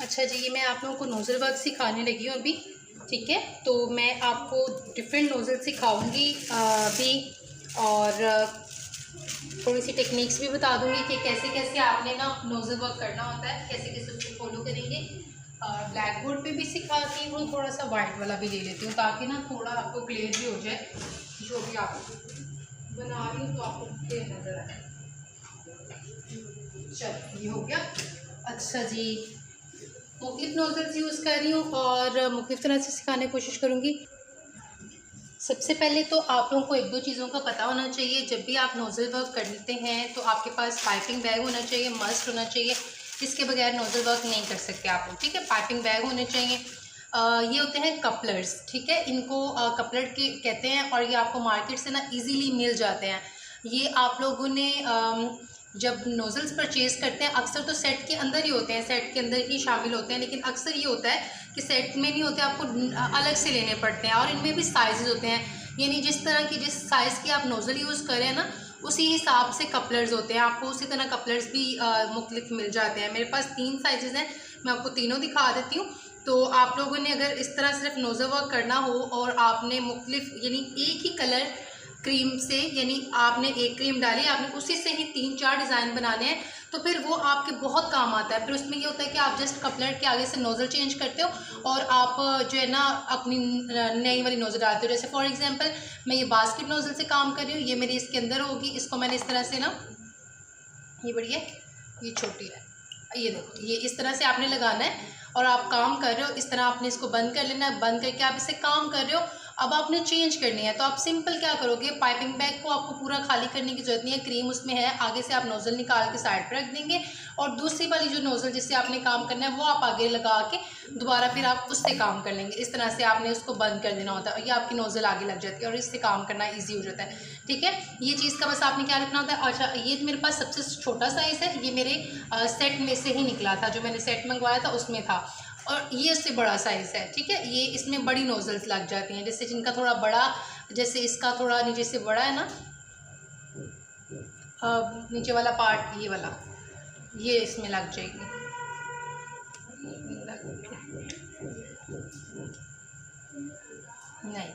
अच्छा जी, ये मैं आप लोगों को नोज़ल वर्क सिखाने लगी हूँ अभी। ठीक है, तो मैं आपको डिफरेंट नोज़ल सिखाऊंगी अभी, और थोड़ी सी टेक्निक्स भी बता दूंगी कि कैसे कैसे आपने ना नोज़ल वर्क करना होता है, कैसे कैसे उसको फॉलो करेंगे। ब्लैक बोर्ड पर भी सिखाती हूँ, थोड़ा सा वाइट वाला भी ले लेती हूँ ताकि ना थोड़ा आपको क्लियर भी हो जाए जो भी आप बना रही हूँ, तो आपको क्लियर नज़र आए। चलो ये हो गया। अच्छा जी, मुख्तलिफ नोज़ल्स यूज़ कर रही हूँ और मुख्तलिफ तरह से सिखाने की कोशिश करूँगी। सबसे पहले तो आप लोगों को एक दो चीज़ों का पता होना चाहिए। जब भी आप नोज़ल वर्क करते हैं तो आपके पास पाइपिंग बैग होना चाहिए, मस्ट होना चाहिए। इसके बगैर नोज़ल वर्क नहीं कर सकते आप लोग। ठीक है, पाइपिंग बैग होने चाहिए। ये होते हैं कपलर्स। ठीक है, इनको कपलर के कहते हैं और ये आपको मार्केट से ना इजीली मिल जाते हैं। ये आप लोगों ने जब नोज़ल्स परचेज़ करते हैं, अक्सर तो सेट के अंदर ही होते हैं, सेट के अंदर ही शामिल होते हैं, लेकिन अक्सर ये होता है कि सेट में नहीं होते, आपको अलग से लेने पड़ते हैं। और इनमें भी साइज़ होते हैं, यानी जिस साइज़ की आप नोज़ल यूज़ करें ना, उसी हिसाब से कपलर्स होते हैं। आपको उसी तरह कपलर्स भी मुख्तलिफ मिल जाते हैं। मेरे पास 3 साइज़ हैं, मैं आपको तीनों दिखा देती हूँ। तो आप लोगों ने अगर इस तरह सिर्फ नोज़ल वर्क करना हो और आपने मुख्तलिफ यानी एक ही कलर क्रीम से, यानी आपने एक क्रीम डाली, आपने उसी से ही 3-4 डिज़ाइन बनाने हैं, तो फिर वो आपके बहुत काम आता है। फिर उसमें ये होता है कि आप जस्ट कपलर के आगे से नोज़ल चेंज करते हो और आप जो है ना अपनी नई वाली नोज़ल डालते हो। जैसे फॉर एग्जांपल मैं ये बास्केट नोज़ल से काम कर रही हूँ, ये मेरी इसके अंदर होगी। इसको मैंने इस तरह से ना, ये बड़ी है, ये छोटी है, ये देखो, ये इस तरह से आपने लगाना है और आप काम कर रहे हो। इस तरह आपने इसको बंद कर लेना है। बंद करके आप इसे काम कर रहे हो, अब आपने चेंज करनी है। तो आप सिंपल क्या करोगे, पाइपिंग बैग को आपको पूरा खाली करने की ज़रूरत नहीं है, क्रीम उसमें है। आगे से आप नोज़ल निकाल के साइड पर रख देंगे और दूसरी वाली जो नोज़ल जिससे आपने काम करना है वो आप आगे लगा के दोबारा फिर आप उससे काम कर लेंगे। इस तरह से आपने उसको बंद कर देना होता है और ये आपकी नोज़ल आगे लग जाती है और इससे काम करना ईजी हो जाता है। ठीक है, ये चीज़ का बस आपने क्या रखना होता है। अच्छा, ये मेरे पास सबसे छोटा साइज़ है, ये मेरे सेट में से ही निकला था, जो मैंने सेट मंगवाया था उसमें था। और ये इससे बड़ा साइज़ है। ठीक है, ये इसमें बड़ी नोज़ल्स लग जाती हैं, जैसे जिनका थोड़ा बड़ा, जैसे इसका थोड़ा नीचे से बड़ा है ना, नीचे वाला पार्ट, ये वाला, ये इसमें लग जाएगी। नहीं,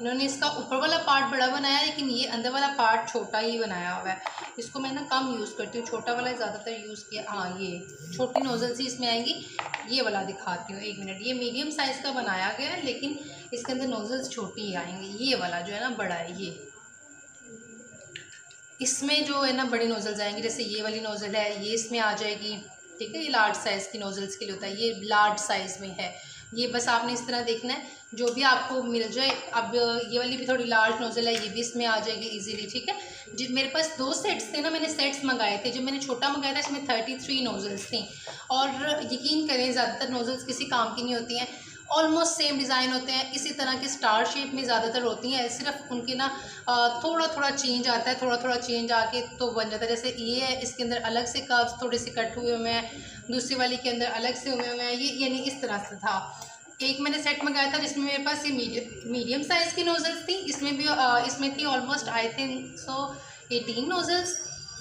इन्होंने इसका ऊपर वाला पार्ट बड़ा बनाया है, लेकिन ये अंदर वाला पार्ट छोटा ही बनाया हुआ है। इसको मैं ना कम यूज़ करती हूँ, छोटा वाला ज़्यादातर यूज़ किया। हाँ, ये छोटी नोज़ल्स ही इसमें आएंगी। ये वाला दिखाती हूँ, एक मिनट। ये मीडियम साइज़ का बनाया गया है, लेकिन इसके अंदर नोज़ल्स छोटी ही आएंगी। ये वाला जो है ना बड़ा है, ये इसमें जो है ना बड़ी नोज़ल्स आएंगी। जैसे ये वाली नोज़ल है, ये इसमें आ जाएगी। ठीक है, ये लार्ज साइज़ की नोज़ल्स के लिए होता है, ये लार्ज साइज़ में है। ये बस आपने इस तरह देखना है, जो भी आपको मिल जाए। अब ये वाली भी थोड़ी लार्ज नोज़ल है, ये भी इसमें आ जाएगी इजीली। ठीक है जी, मेरे पास 2 सेट्स थे ना, मैंने सेट्स मंगाए थे। जो मैंने छोटा मंगाया था इसमें 33 नोज़ल्स थी और यकीन करें ज़्यादातर नोज़ल्स किसी काम की नहीं होती हैं। ऑलमोस्ट सेम डिज़ाइन होते हैं, इसी तरह के स्टार शेप में ज़्यादातर होती हैं। सिर्फ उनके ना थोड़ा थोड़ा चेंज आता है, थोड़ा थोड़ा चेंज आके तो बन जाता है। जैसे ये है, इसके अंदर अलग से कर्व्स थोड़े से कट हुए हुए हैं, दूसरी वाली के अंदर अलग से हुए हुए हैं। ये यानी इस तरह से था। एक मैंने सेट मंगाया था जिसमें मेरे पास ये मीडियम साइज़ की नोज़ल्स थी। इसमें भी इसमें थी ऑलमोस्ट आई थिंक 18 नोज़ल्स।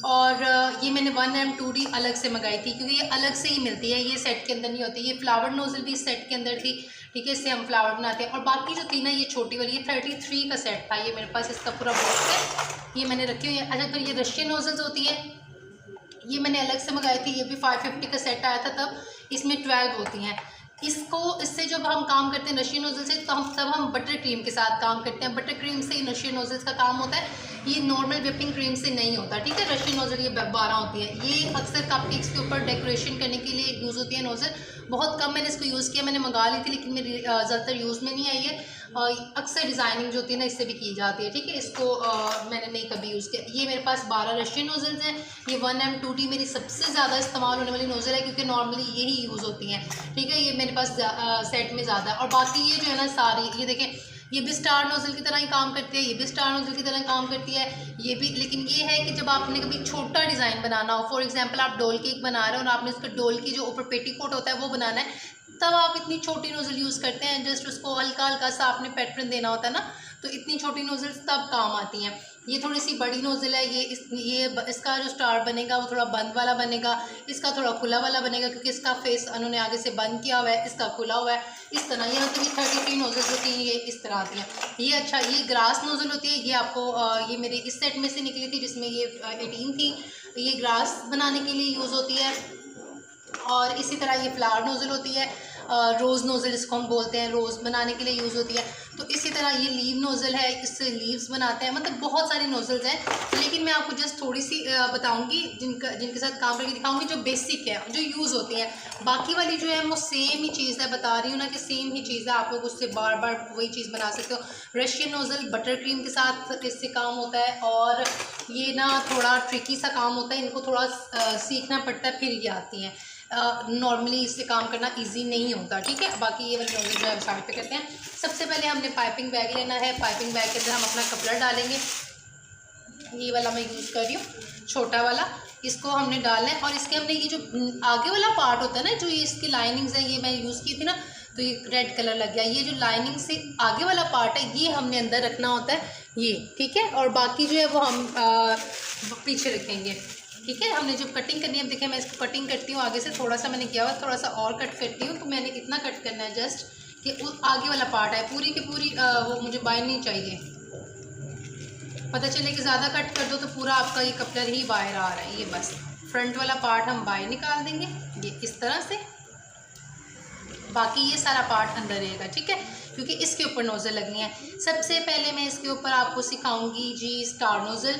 और ये मैंने 1M2D अलग से मंगाई थी, क्योंकि ये अलग से ही मिलती है, ये सेट के अंदर नहीं होती। ये फ्लावर नोज़ल भी इस सेट के अंदर थी। ठीक है, इससे हम फ्लावर बनाते हैं। और बाकी जो थी ना, ये छोटी वाली, ये 33 का सेट था। ये मेरे पास इसका पूरा बॉक्स है, ये मैंने रखी हुई है। अच्छा, तो ये रशियन नोज़ल्स होती है, ये मैंने अलग से मंगाई थी। ये भी 550 का सेट आया था तब। इसमें 12 होती हैं। इससे जब हम काम करते हैं रशियन नोज़ल से, तो हम बटर क्रीम के साथ काम करते हैं। बटर क्रीम से रशियन नोज़ल्स का काम होता है, ये नॉर्मल व्हिपिंग क्रीम से नहीं होता। ठीक है, रशियन नोज़ल ये 12 होती है। ये अक्सर कपकेक्स के ऊपर डेकोरेशन करने के लिए यूज़ होती है नोज़ल। बहुत कम मैंने इसको यूज़ किया, मैंने मंगा ली थी, लेकिन मेरी ज़्यादातर यूज़ में नहीं आई है। अक्सर डिज़ाइनिंग जो होती है ना, इससे भी की जाती है। ठीक है, इसको मैंने नहीं कभी यूज़ किया। ये मेरे पास 12 रशियन नोज़ल्स हैं। ये 1M2D मेरी सबसे ज़्यादा इस्तेमाल होने वाली नोज़ल है, क्योंकि नॉर्मली यही यूज़ होती हैं। ठीक है, ये मेरे पास सेट में ज़्यादा है। और बाकी ये जो है ना सारी, ये देखें, ये भी स्टार नोज़ल की तरह ही काम करती है, ये भी स्टार नोज़ल की तरह काम करती है, ये भी। लेकिन ये है कि जब आपने कभी छोटा डिज़ाइन बनाना हो, फॉर एग्जांपल आप डोल केक बना रहे हो और आपने उसका डोल की जो ऊपर पेटीकोट होता है वो बनाना है, तब आप इतनी छोटी नोज़ल यूज़ करते हैं। जस्ट उसको हल्का हल्का सा आपने पैटर्न देना होता है ना, तो इतनी छोटी नोज़ल्स तब काम आती हैं। ये थोड़ी सी बड़ी नोज़ल है, इसका जो स्टार बनेगा वो थोड़ा बंद वाला बनेगा, इसका थोड़ा खुला वाला बनेगा क्योंकि इसका फेस उन्होंने आगे से बंद किया हुआ है, इसका खुला हुआ है। इस तरह ये मतलब ये 33 नोज़ल्स होती हैं, ये इस तरह आती हैं। ये अच्छा, ये ग्रास नोज़ल होती है, ये आपको ये मेरे इस सेट में से निकली थी जिसमें ये 18 थी। ये ग्रास बनाने के लिए यूज़ होती है। और इसी तरह ये फ्लावर नोज़ल होती है, रोज़ नोज़ल जिसको हम बोलते हैं, रोज़ बनाने के लिए यूज़ होती है। तो इसी तरह ये लीव नोज़ल है, इससे लीव्स बनाते हैं। मतलब बहुत सारी नोज़ल्स हैं, लेकिन मैं आपको जस्ट थोड़ी सी बताऊंगी जिनके साथ काम करके दिखाऊंगी, जो बेसिक है, जो यूज़ होती हैं। बाकी वाली जो है वो सेम ही चीज़ है, बता रही हूँ ना कि सेम ही चीज़ है, आप लोग उससे बार बार वही चीज़ बना सकते हो। रशियन नोज़ल बटर क्रीम के साथ इससे काम होता है, और ये ना थोड़ा ट्रिकी सा काम होता है, इनको थोड़ा सीखना पड़ता है, फिर ये आती हैं। नॉर्मली इससे काम करना इजी नहीं होता, ठीक है। बाकी ये वाली नोज़ल जो है साइड पे करते हैं। सबसे पहले हमने पाइपिंग बैग लेना है। पाइपिंग बैग के अंदर हम अपना कपड़ा डालेंगे। ये वाला मैं यूज़ कर रही हूँ, छोटा वाला। इसको हमने डालना है, और इसके हमने ये जो आगे वाला पार्ट होता है ना, जो ये इसकी लाइनिंग्स है, ये मैं यूज़ की थी ना, तो ये रेड कलर लग गया। ये जो लाइनिंग से आगे वाला पार्ट है, ये हमने अंदर रखना होता है, ये ठीक है। और बाकी जो है वो हम पीछे रखेंगे, ठीक है। हमने जो कटिंग करनी है, अब देखिए मैं इसको कटिंग करती हूँ आगे से, थोड़ा सा मैंने किया हुआ, थोड़ा सा और कट करती हूँ। तो मैंने इतना कट करना है जस्ट कि आगे वाला पार्ट है, पूरी की पूरी वो मुझे बाहर नहीं चाहिए। पता चले कि ज़्यादा कट कर दो तो पूरा आपका ये कपड़ा ही बाहर आ रहा है। ये बस फ्रंट वाला पार्ट हम बाहर निकाल देंगे, ये इस तरह से। बाकी ये सारा पार्ट अंदर रहेगा, ठीक है, क्योंकि इसके ऊपर नोज़ल लगनी है। सबसे पहले मैं इसके ऊपर आपको सिखाऊंगी जी स्टार नोज़ल,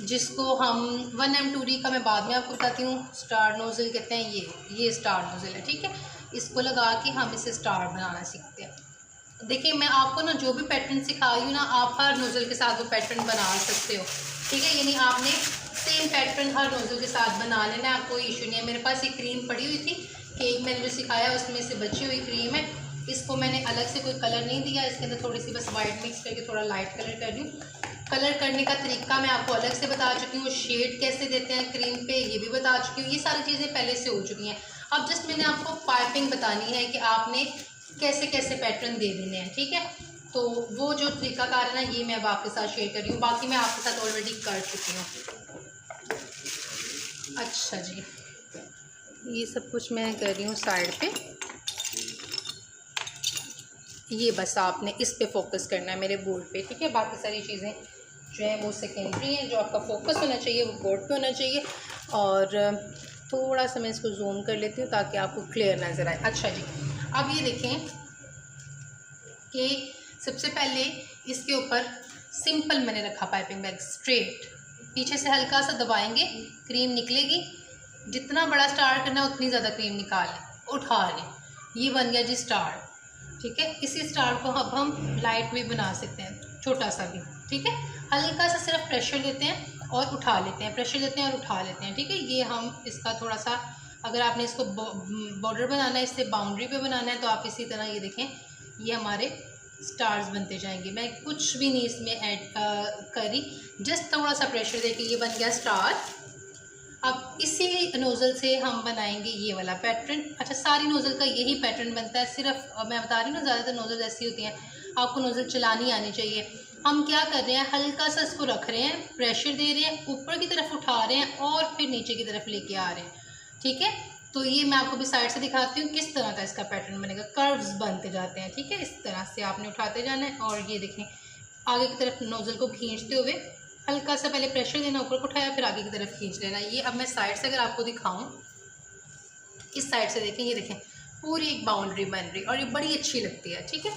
जिसको हम 1M2D का मैं बाद में आपको बताती हूँ। स्टार नोज़ल कहते हैं, ये स्टार नोज़ल है, ठीक है। इसको लगा के हम इसे स्टार बनाना सीखते हैं। देखिए मैं आपको ना जो भी पैटर्न सिखा रही हूँ ना, आप हर नोज़ल के साथ वो पैटर्न बना सकते हो, ठीक है। यानी आपने सेम पैटर्न हर नोज़ल के साथ बना लेना है, कोई इशू नहीं है। मेरे पास एक क्रीम पड़ी हुई थी, केक मैंने जो सिखाया उसमें से बची हुई क्रीम है। इसको मैंने अलग से कोई कलर नहीं दिया, इसके अंदर थोड़ी सी बस वाइट मिक्स करके थोड़ा लाइट कलर कर दूँ। कलर करने का तरीका मैं आपको अलग से बता चुकी हूँ, शेड कैसे देते हैं क्रीम पे ये भी बता चुकी हूँ। ये सारी चीज़ें पहले से हो चुकी हैं। अब जस्ट मैंने आपको पाइपिंग बतानी है कि आपने कैसे कैसे पैटर्न दे देने हैं, ठीक है। तो वो जो तरीकाकार है ना, ये मैं अब आपके साथ शेयर कर रही हूँ। बाकी मैं आपके साथ ऑलरेडी कर चुकी हूँ। अच्छा जी, ये सब कुछ मैं कर रही हूँ साइड पे। ये बस आपने इस पे फोकस करना है, मेरे बोर्ड पे, ठीक है। बाकी सारी चीज़ें जो है वो सेकेंडरी हैं, जो आपका फोकस होना चाहिए वो बोर्ड पे होना चाहिए। और थोड़ा सा मैं इसको जूम कर लेती हूँ ताकि आपको क्लियर नज़र आए। अच्छा जी, अब ये देखें कि सबसे पहले इसके ऊपर सिंपल मैंने रखा पाइपिंग बैग स्ट्रेट, पीछे से हल्का सा दबाएंगे, क्रीम निकलेगी। जितना बड़ा स्टार करना है उतनी ज़्यादा क्रीम निकाल लें, उठा लें। ये बन गया जी स्टार, ठीक है। इसी स्टार को अब हम लाइट में बना सकते हैं, छोटा सा भी, ठीक है। हल्का सा सिर्फ प्रेशर देते हैं और उठा लेते हैं, प्रेशर देते हैं और उठा लेते हैं, ठीक है। ये हम इसका थोड़ा सा, अगर आपने इसको बॉर्डर बनाना है, इससे बाउंड्री पे बनाना है, तो आप इसी तरह ये देखें, ये हमारे स्टार्स बनते जाएंगे। मैं कुछ भी नहीं इसमें ऐड करी, जस्ट थोड़ा सा प्रेशर देके ये बन गया स्टार। अब इसी नोज़ल से हम बनाएंगे ये वाला पैटर्न। अच्छा, सारी नोज़ल का यही पैटर्न बनता है, सिर्फ मैं बता रही हूँ ना, ज़्यादातर नोज़ल ऐसी होती हैं, आपको नोज़ल चलानी आनी चाहिए। हम क्या कर रहे हैं, हल्का सा इसको रख रहे हैं, प्रेशर दे रहे हैं, ऊपर की तरफ उठा रहे हैं और फिर नीचे की तरफ लेके आ रहे हैं, ठीक है। तो ये मैं आपको भी साइड से दिखाती हूँ किस तरह का इसका पैटर्न बनेगा। कर्व्स बनते जाते हैं, ठीक है। इस तरह से आपने उठाते जाना है, और ये देखें आगे की तरफ नोज़ल को खींचते हुए हल्का सा पहले प्रेशर देना, ऊपर को उठाया, फिर आगे की तरफ खींच लेना। ये अब मैं साइड से अगर आपको दिखाऊं, इस साइड से देखें, ये देखें पूरी एक बाउंड्री बन रही और ये बड़ी अच्छी लगती है, ठीक है।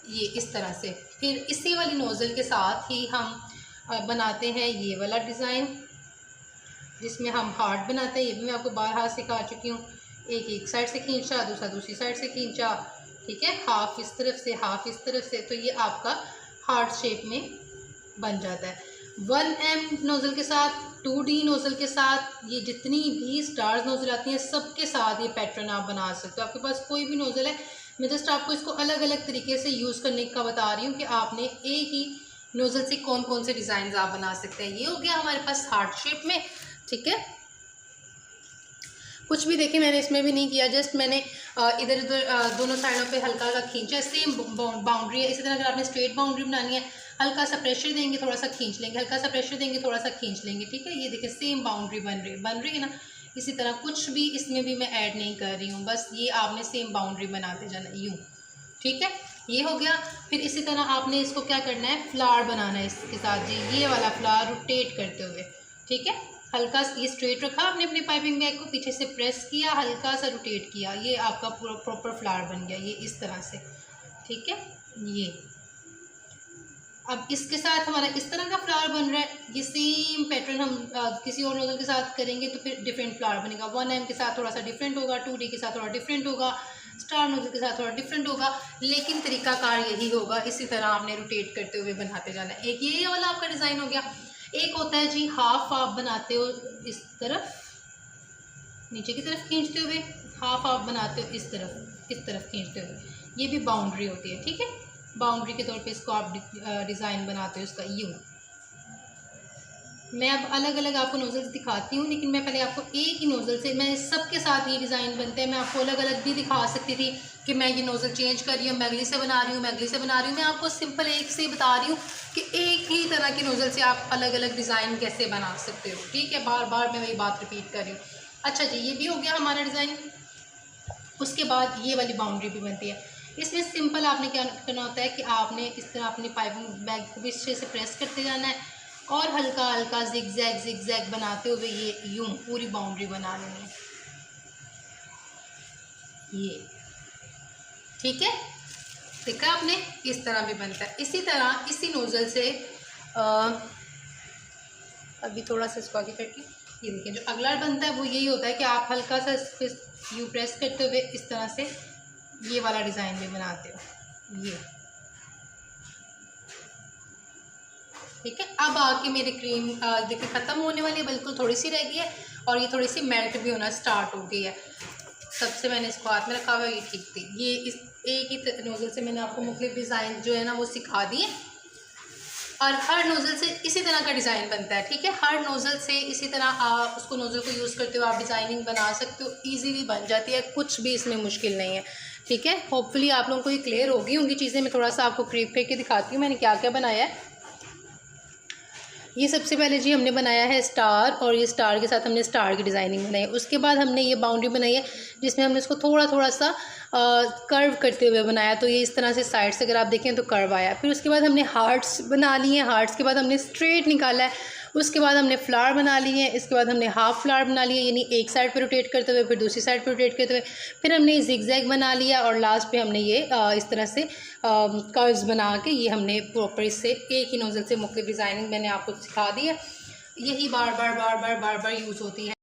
ये इस तरह से फिर इसी वाली नोज़ल के साथ ही हम बनाते हैं ये वाला डिज़ाइन, जिसमें हम हार्ट बनाते हैं। ये भी मैं आपको बार हाथ सिखा चुकी हूँ। एक साइड से खींचा, दूसरा दूसरी साइड से खींचा, ठीक है। हाफ इस तरफ से, हाफ इस तरफ से, तो ये आपका हार्ट शेप में बन जाता है। 1M नोज़ल के साथ, 2D नोज़ल के साथ, ये जितनी भी स्टार्स नोज़ल आती हैं सबके साथ ये पैटर्न आप बना सकते हो। आपके पास कोई भी नोज़ल है, मैं जस्ट आपको इसको अलग अलग तरीके से यूज़ करने का बता रही हूँ कि आपने एक ही नोज़ल से कौन कौन से डिज़ाइन आप बना सकते हैं। ये हो गया हमारे पास हार्ट शेप में, ठीक है। कुछ भी देखिए मैंने इसमें भी नहीं किया, जस्ट मैंने इधर उधर दोनों साइडों पे हल्का हल्का खींचा। सेम बाउंड्री है, इसी तरह अगर आपने स्ट्रेट बाउंड्री बनानी है हल्का सा प्रेशर देंगे, थोड़ा सा खींच लेंगे, हल्का सा प्रेशर देंगे, थोड़ा सा खींच लेंगे। ठीक है, ये देखिए सेम बाउंड्री बन रही है ना। इसी तरह कुछ भी इसमें भी मैं ऐड नहीं कर रही हूँ, बस ये आपने सेम बाउंड्री बनाते जाना यूँ। ठीक है, ये हो गया। फिर इसी तरह आपने इसको क्या करना है, फ्लावर बनाना है इसके साथ जी, ये वाला फ्लावर रोटेट करते हुए। ठीक है, हल्का ये स्ट्रेट रखा आपने अपने पाइपिंग बैग को, पीछे से प्रेस किया, हल्का सा रोटेट किया, ये आपका पूरा प्रॉपर फ्लावर बन गया, ये इस तरह से। ठीक है, ये अब इसके साथ हमारा इस तरह का फ्लावर बन रहा है। ये सेम पैटर्न हम किसी और नोजल के साथ करेंगे तो फिर डिफरेंट फ्लावर बनेगा। 1M के साथ थोड़ा सा डिफरेंट होगा, 2D के साथ थोड़ा डिफरेंट होगा, स्टार नोजल के साथ थोड़ा डिफरेंट होगा, लेकिन तरीकाकार यही होगा। इसी तरह आपने रोटेट करते हुए बनाते जाना है। एक ये वाला आपका डिज़ाइन हो गया। एक होता है जी हाफ आप बनाते हो इस तरफ, नीचे की तरफ खींचते हुए, हाफ आप बनाते हो इस तरफ खींचते हुए, ये भी बाउंड्री होती है। ठीक है, बाउंड्री के तौर पे इसको आप डिज़ाइन बनाते हो इसका यूँ। मैं अब अलग अलग आपको नोज़ल्स दिखाती हूँ, लेकिन मैं पहले आपको एक ही नोज़ल से, मैं सबके साथ ये डिज़ाइन बनते हैं। मैं आपको अलग अलग भी दिखा सकती थी कि मैं ये नोज़ल चेंज कर रही हूँ, मैं अगली से बना रही हूँ, मैं अगली से बना रही हूँ। मैं आपको सिंपल एक से बता रही हूँ कि एक ही तरह की नोज़ल से आप अलग अलग डिज़ाइन कैसे बना सकते हो। ठीक है, बार बार मैं वही बात रिपीट कर रही हूँ। अच्छा जी, ये भी हो गया हमारा डिज़ाइन। उसके बाद ये वाली बाउंड्री भी बनती है। इसमें सिंपल आपने क्या करना होता है कि आपने इस तरह अपनी पाइपिंग बैग को भी अच्छे से प्रेस करते जाना है और हल्का हल्का जिग-जैग बनाते हुए ये यूं पूरी बाउंड्री बना लेनी है। ये ठीक है, देखा आपने, इस तरह भी बनता है। इसी तरह इसी नोज़ल से अभी थोड़ा सा इसको आगे करके ये देखिए, जो अगला बनता है वो यही होता है कि आप हल्का सा इस पर यू प्रेस करते हुए इस तरह से ये वाला डिज़ाइन भी बनाते हो। ये ठीक है। अब आके मेरी क्रीम देखिए ख़त्म होने वाली है, बिल्कुल थोड़ी सी रह गई है और ये थोड़ी सी मेल्ट भी होना स्टार्ट हो गई है। सबसे मैंने इसको हाथ में रखा हुआ है, ये ठीक थी। ये इस एक ही नोज़ल से मैंने आपको मुख्तलिफ डिज़ाइन जो है ना वो सिखा दिए और हर नोज़ल से इसी तरह का डिज़ाइन बनता है। ठीक है, हर नोज़ल से इसी तरह आप उसको नोज़ल को यूज़ करते हुए आप डिज़ाइनिंग बना सकते हो, ईजीली बन जाती है, कुछ भी इसमें मुश्किल नहीं है। ठीक है, होपफुली आप लोगों को ये क्लियर होगी होंगी चीज़ें। मैं थोड़ा सा आपको क्रीप करके दिखाती हूँ मैंने क्या क्या बनाया है। ये सबसे पहले जी हमने बनाया है स्टार, और ये स्टार के साथ हमने स्टार की डिज़ाइनिंग बनाई है। उसके बाद हमने ये बाउंड्री बनाई है जिसमें हमने इसको थोड़ा थोड़ा सा कर्व करते हुए बनाया, तो ये इस तरह से साइड से अगर आप देखें तो कर्व आया। फिर उसके बाद हमने हार्ट्स बना लिए हैं, हार्ट्स के बाद हमने स्ट्रेट निकाला है। उसके बाद हमने फ्लावर बना लिए हैं, इसके बाद हमने हाफ फ्लावर बना लिए, यानी एक साइड पे रोटेट करते हुए, फिर दूसरी साइड पे रोटेट करते हुए, फिर हमने जिगजैग बना लिया और लास्ट पे हमने ये इस तरह से कर्व्स बना के ये हमने प्रॉपर इससे एक ही नोज़ल से मुख्तलिफ डिज़ाइनिंग मैंने आपको सिखा दी है। यही बार बार यूज़ होती है।